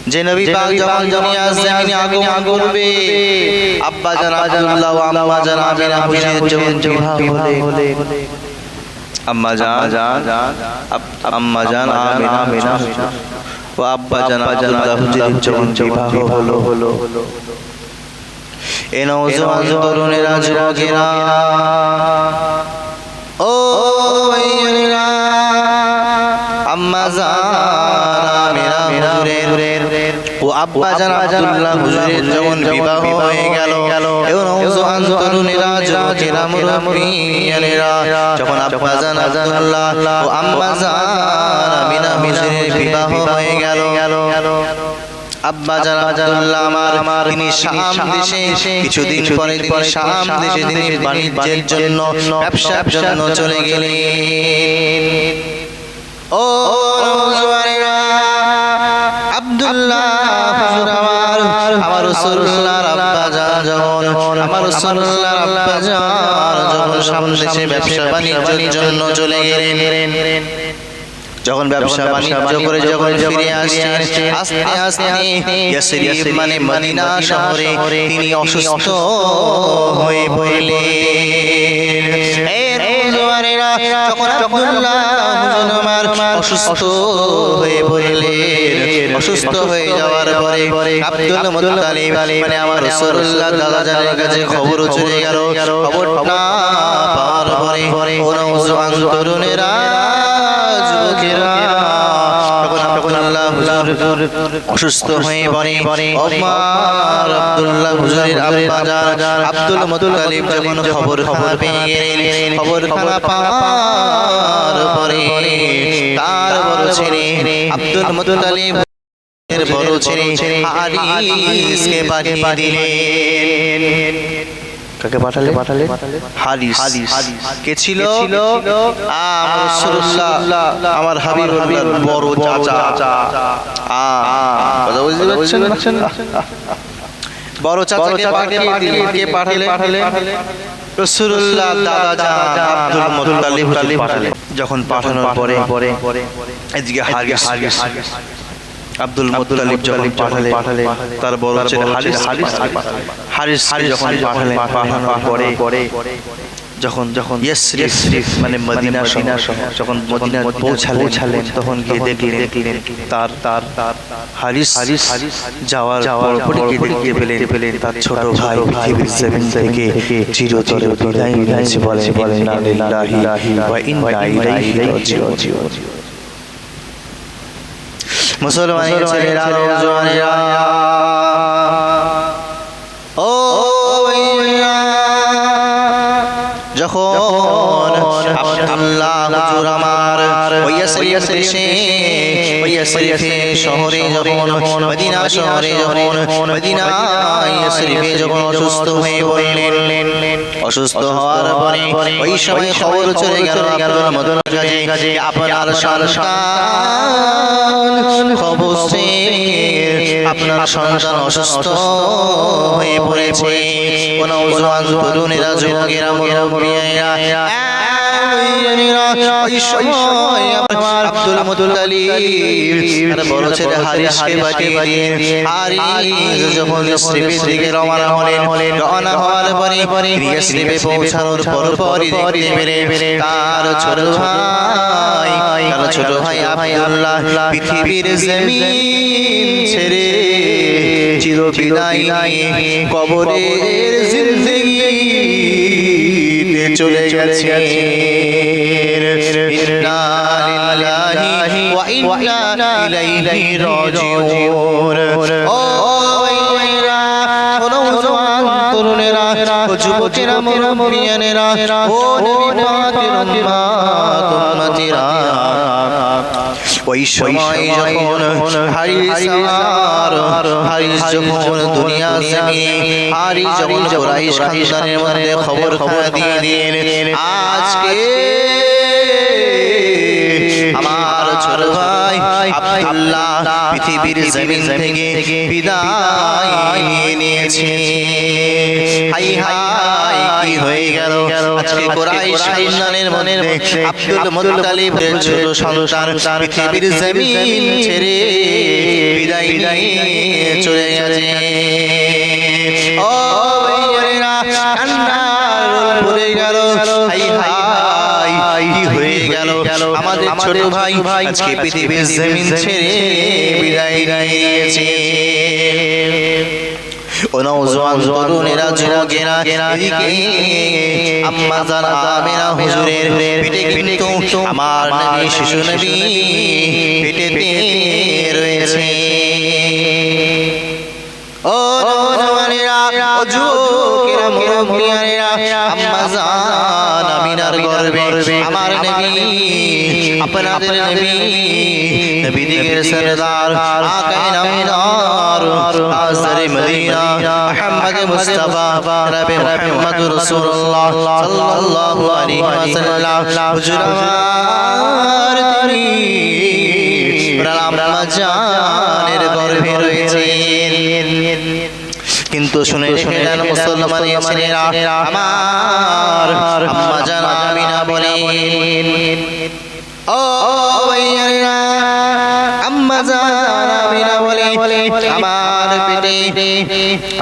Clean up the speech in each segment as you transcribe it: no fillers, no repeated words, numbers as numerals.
যে নবী পাক যখন দুনিয়ার জমিনে আগমন করবে আব্বা জান আব্দুল্লাহ ও আম্মা জান আমিনা হুজুরের যখন বিবাহ হলে আম্মা জান আমিনা ও আব্বা জান আব্দুল্লাহ হুজুরের যখন বিবাহ হলো এ নওজোয়ান তরুণেরা যুবকেরা ও ভাইয়েরা আম্মা জান আমিনা হুজুরের ও আব্বা জান আব্দুল্লাহ হুজুরের যখন বিবাহ হয়ে গেল এবং নওজোয়ান তরুণেরা যুবকেরা মুরব্বিয়ানেরা যখন আব্বা জান আব্দুল্লাহ ও আম্মা জান আমিনা হুজুরের বিবাহ হয়ে গেল আব্বা জান আব্দুল্লাহ আমার তিনি শাম দেশে কিছুদিন পরে তিনি শাম দেশে তিনি বাণিজ্যের জন্য ব্যবসার জন্য চলে গেলেন ও নওজোয়ানেরা আব্দুল্লাহ হুজুর আমার রাসূলুল্লাহর আব্বা জান আমার রাসূলুল্লাহর আব্বা জান যখন শাম দেশে ব্যবসা বাণিজ্যের জন্য চলে গেলেন যখন ব্যবসা বাণিজ্য করে যখন ফিরে আসছেন আস্তে আস্তে ইয়াসরিব মানে মদিনা শহরে তিনি অসুস্থ হয়ে পড়লেন যখন আব্দুল্লাহ হুজুর আমার অসুস্থ হয়ে পড়লেন অসুস্থ হয়ে যাওয়ার পরে আব্দুল মুত্তালিব মানে আমার রাসূলুল্লাহ দাদা জানের কাছে খবর চলে গেল খবরটা পাওয়ার পরে ও নওজোয়ান তরুণেরা যুবকেরা তখন আব্দুল্লাহ হুজুর অসুস্থ হয়ে পড়ে আমার আব্দুল্লাহ হুজুরের আব্বা জান আব্দুল মুত্তালিব যখন খবর পেয়ে গেলেন খবরখানা পাওয়ার পরে তার বড় ছেলে আব্দুল মুত্তালিব এর বড় ছেলে হারিসকে পাঠিয়ে দিলেন কাকে পাঠালে হারিস কে ছিল আমার রাসূলুল্লাহ আমার হাবিবুল্লাহর বড় চাচা কথা বুঝতে পারছেন বড় চাচাকে পাঠিয়ে দিলেন কে পাঠালে রাসূলুল্লাহ দাদা জান আব্দুল মুত্তালিব পাঠালেন যখন পাঠানোর পরে এদিকে হারিস আব্দুল মুত্তালিব যখন পাঠালে তার বড় ছেলে হারিস যখন পাঠানোর পরে যখন ইয়াসরিব মানে মদিনা শহর যখন মদিনা পৌঁছালেন তখন গিয়ে দেখলেন তার হারিস যাওয়ার পরে গিয়ে পেলেন তার ছোট ভাই পৃথিবীর জমিন থেকে চিরতরে বিদায় নিয়েছে বলেন ইন্না লিল্লাহি ওয়া ইন্না ইলাইহি রাজিউন মুসলমানের ছেলেরা নওজোয়ানেরা ও ভাইয়া যখন আব্দুল্লাহ হুজুর আমার ইয়াসরিব দেশে ইয়াসরিব শহরে যখন মদিনা শহরে যখন মদিনা ইয়াসরিবে যখন অসুস্থ হয়ে পড়লেন অসুস্থ হওয়ার পরে ওই সময় খবর চলে গেল আব্দুল মুত্তালিবের কাছে আপনার সন্তান খবর আপনার সন্তান অসুস্থ হয়ে পড়েছে কোন নওজোয়ান তরুণেরা যুবকেরা মুরব্বিয়েরা ওই সময় আব্দুল মুত্তালিব আর বড় ছেলে হারিসকে পাঠিয়ে দিলেন হারিস যখন ইয়াসরিবের দিকে রওনা হওয়ার পরে ইয়াসরিবে পৌঁছানোর পরপরই দেখতে পেলেন তার ছোট ভাই আব্দুল্লাহ পৃথিবীর জমিন ছেড়ে চির বিদায় নিয়ে কবরের জিন্দেগিতে চলে গেছে ইন্না লিল্লাহি ওয়া ইন্না ইলাইহি রাজিউন ও ভাইরা নওজোয়ান তরুণেরা যুবকেরা মুরব্বিয়ানেরা ও নবী পাকের উম্মতিরা ওই সময় যখন হারিস যখন দুনিয়া জমিনে হারিস যখন কুরাইশ খানদানের মধ্যে খবর দিয়ে দিলেন আজকে আমার ছোট ভাই আব্দুল্লাহ পৃথিবীর জমিন থেকে বিদায় নিয়ে নিয়েছে। হাই হাই কি হয়ে গেল আজকে কুরাইশ খানদানের মধ্যে আব্দুল মুত্তালিবের ছোট সন্তান পৃথিবীর জমিন ছেড়ে বিদায় নিয়ে চলে গেছে। ও ভাইয়েরা কান্নার পড়ে গেল। হাই হাই কি হয়ে গেল আমাদের ছোট ভাই আজকে পৃথিবীর জমিন ছেড়ে বিদায় নিয়েছে। ও নওজোয়ান তরুণেরা যুবকেরা এদিকে আম্মা জান আমিনা হুজুরের পেটে কিন্তু আমার নবী শিশু নবী পেটেতে রয়েছে। ও নওজোয়ানেরা ও যুবকেরা মুরব্বিয়ানেরা আম্মা জান আমিনার গর্ভে আমার নবী আপনাদের নবী নবী দিগের সরদার আকায়ে নামদার আজরে মদিনা মুহাম্মদ মুস্তাফা নবী মুহাম্মদ রাসূলুল্লাহ সাল্লাল্লাহু আলাইহি ওয়াসাল্লাম হুজুর আমার তিনি আম্মা জানের গর্ভে রয়েছেন। কিন্তু শুনে রেখে দেন মুসলমানের ছেলেরা আমার আম্মা জান আমিনা বলেন ও ভাইয়েরা আম্মা জান আমিনা বলে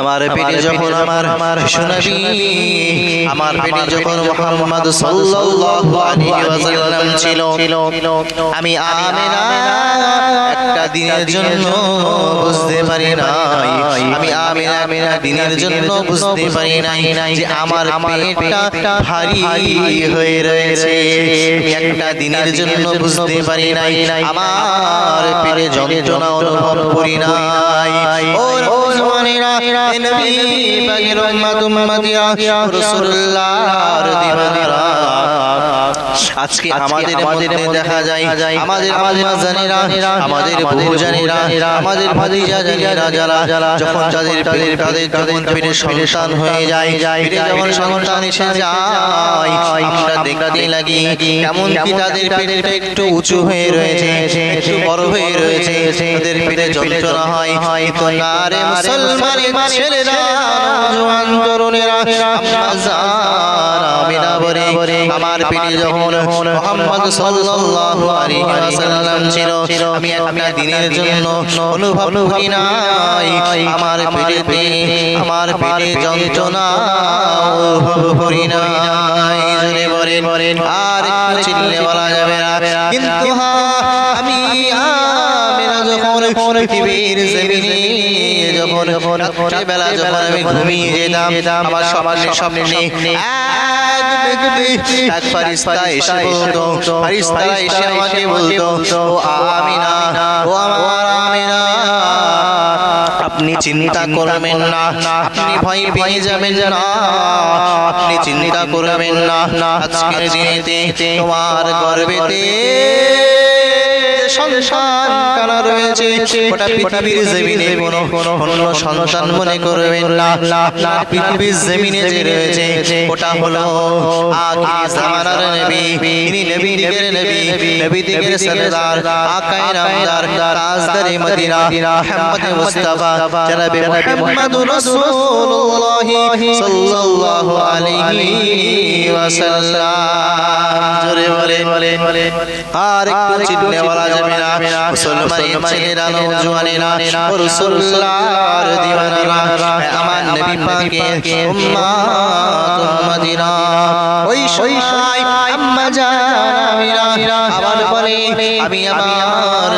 আমার পেটে যখন আমার শিশু নবী আমার পেটে যখন মুহাম্মদ সাল্লাল্লাহু আলাইহি ওয়াসাল্লাম ছিল আমি আমিনা একটা দিনের জন্য বুঝতে পারি নাই আমি আমিনা দিনের জন্য বুঝতে পারি নাই যে আমার পেটটা ভারী হয়ে রয়েছে। একটা দিনের জন্য বুঝতে পারি নাই আমার পেটে যন্ত্রণা অনুভব করি নাই। ও মুসলমানেরা নবী পাকের উম্মত উম্মতিরা রাসূলুল্লাহর দিওয়ানারা আজকে আমাদের মধ্যে দেখা যায় আমাদের আম্মা জানেরা আমাদের বউ জানেরা আমাদের ভাতিজা জানেরা যারা যখন তাদের পেটে সন্তান হয়ে যায় পেটে যখন সন্তান এসে যায় আমরা দেখতে লাগি কেমন কি তাদের পেটটা একটু উঁচু হয়ে রয়েছে একটু বড় হয়ে রয়েছে তাদের পেটে যন্ত্রণা হয়। তো না রে মুসলমানের ছেলেরা জওয়ান তরুণেরা আম্মা জান আমিনা বলে আমার পেটে যখন মুহাম্মদ সাল্লাল্লাহু আলাইহি ওয়াসাল্লাম ছিল আমি একটা দিনের জন্য অনুভব করি নাই আমার পেটে যন্ত্রণা অনুভব করি নাই। জোরে বলেন আর একটু চিল্লে বলা যাবে না। কিন্তু আমি আমিনা যখন পৃথিবীর জমিনে যখন রাত্রিবেলা যখন আমি ঘুমিয়ে যেতাম আমার স্বপ্নে এক ফারিস্তা এসে বলতো ফারিস্তারা এসে আমাকে বলতো ও আমিনা ও আমার আমিনা আপনি চিন্তা করবেন না আপনি ভয় পেয়ে যাবেন না আপনি চিন্তা করবেন না আজকের দিনেতে তোমার গর্ভেতে সন্তান কানা রয়েছে ওটা পৃথিবীর জমিনে কোনো অন্য সন্তান মনে করবেন না পৃথিবীর জমিনে যে রয়েছে ওটা হলো আখির জামানার নবী তিনি নবী দিগের নবী দিগের সরদার আকায়ে নামদার তাজদারে মদিনা মুহাম্মদ মুস্তাফা জনাবে মুহাম্মদুর রাসূলুল্লাহ সাল্লাল্লাহু আলাইহি ওয়াসাল্লাম। জোরে বলেন আর একটু চিল্লে বলা যাবে না। মুসলমানের ছেলেরা নওজোয়ানেরা রাসূলুল্লাহর দিওয়ানারা আমার নবী পাকের উম্মত উম্মতিরা ওই সময় আম্মা জান আমিনা আবার বলে আমি আমার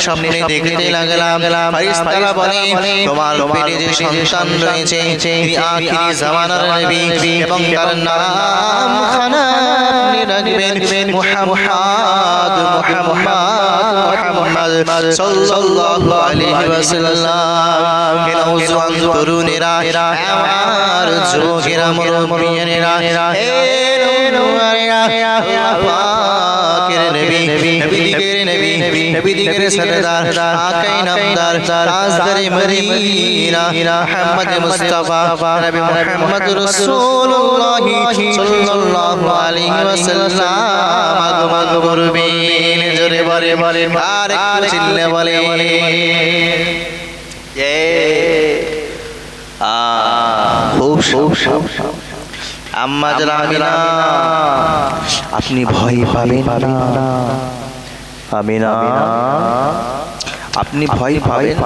স্বপ্নে দেখতে লাগলাম ফারিস্তারা বলে তোমার পেটে যে সন্তান রয়েছে তিনি আখিরি জামানার নবী এবং তার নাম খানা আপনি রাখবেন মুহাম্মদ সাল্লাল্লাহু আলাইহি ওয়াসাল্লাম। নওজোয়ান তরুণেরা আমার যুবকেরা মুরব্বিয়ানেরা হে নওজোয়ানেরা পাকের নবী দিগের নবী নবী দিগের সরদার আকাই নামদার তাজদারে মদিনা মুহাম্মদ মুস্তাফা নবী মুহাম্মদ রাসূলুল্লাহ সাল্লাল্লাহু আলাইহি ওয়াসাল্লাম আগমন করবেন জোরে বলে আর একটু চিল্লে বলে খুব আম্মা জামিনা আপনি ভয় পাবেন না আমিনা আপনি ভয় পাবেন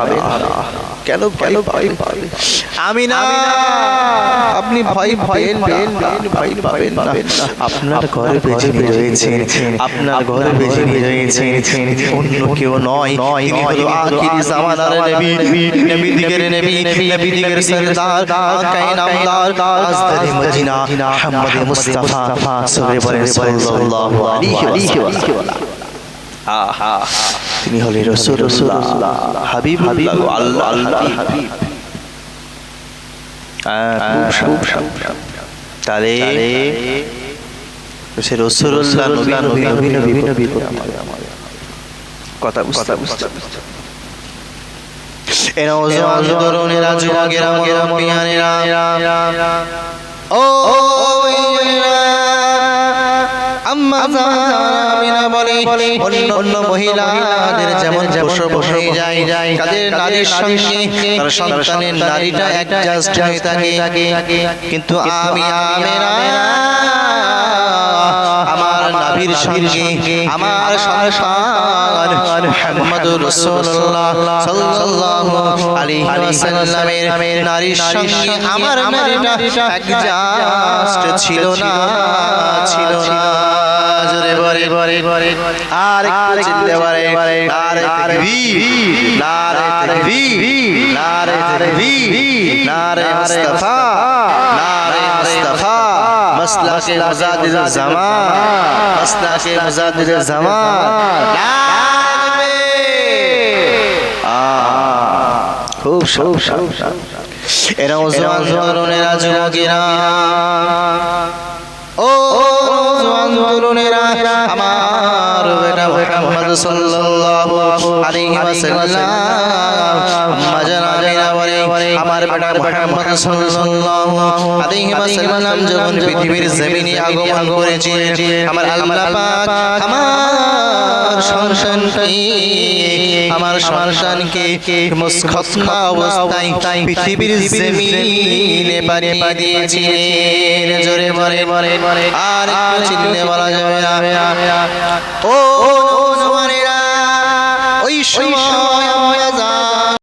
কেন ভয় পাবেন আমিনা আপনি ভয় পাবেন না আপনার ঘরে যিনি রয়েছেন আপনার ঘরে যিনি রয়েছেন অন্য কেউ নয় তিনি হলো আখির জামানার নবী দিগের নবী দিগের সরদার আকাই নামদার তাজদারে মদিনা মুহাম্মদ মুস্তাফা সাল্লাল্লাহু আলাইহি ওয়াসাল্লাম তিনি হলেন রাসূলুল্লাহ হাবিবুল্লাহ আল্লাহ হাবিব খুব তাহলে সে রাসূলুল্লাহ নবী কথা বুঝতে এরা ওজন দরুনেরা যুবকেরা মুরব্বিয়ানেরা ও আম্মা জামিনা বলে অন্য মহিলাদের যেমন প্রসব হয়ে যায় তাদের নারীর সঙ্গে তার সন্তানের নারীটা অ্যাডজাস্ট হয়ে থাকে কিন্তু আমি আমেনা আমার নবীর সঙ্গে আমার সন্তান মুহাম্মদুর রাসূলুল্লাহ সাল্লাল্লাহু আলাইহি ওয়াসাল্লামের নারীর সঙ্গে আমার নারীটা অ্যাডজাস্ট ছিল না জোরে বলে আর একটু চিল্লে বলে নারে তাকবীর নারে তাকবীর নারে মুস্তাফা মাসলাকে মুজাদ্দিদ জামান মাসলাকে মুজাদ্দিদ জামান খুব এরা ওজন তরুণেরা যুবকেরা ও তরুণেরা আমার বেটা মুহাম্মদ সাল্লাল্লাহু আলাইহি ওয়াসাল্লাম মাজানা বলে আমার বেটা মুহাম্মদ সাল্লাল্লাহু আলাইহি ওয়াসাল্লাম যখন পৃথিবীর জমিনে আগমন করেছে আমার আল্লাহ পাক আমার সন্তানকে মুসখতনা অবস্থায় পৃথিবীর জমিনে পাঠিয়ে দিয়েছিলেন জোরে বলে আর একটু চিল্লে বলা যাবে না ও জওয়ানেরা ওই সময়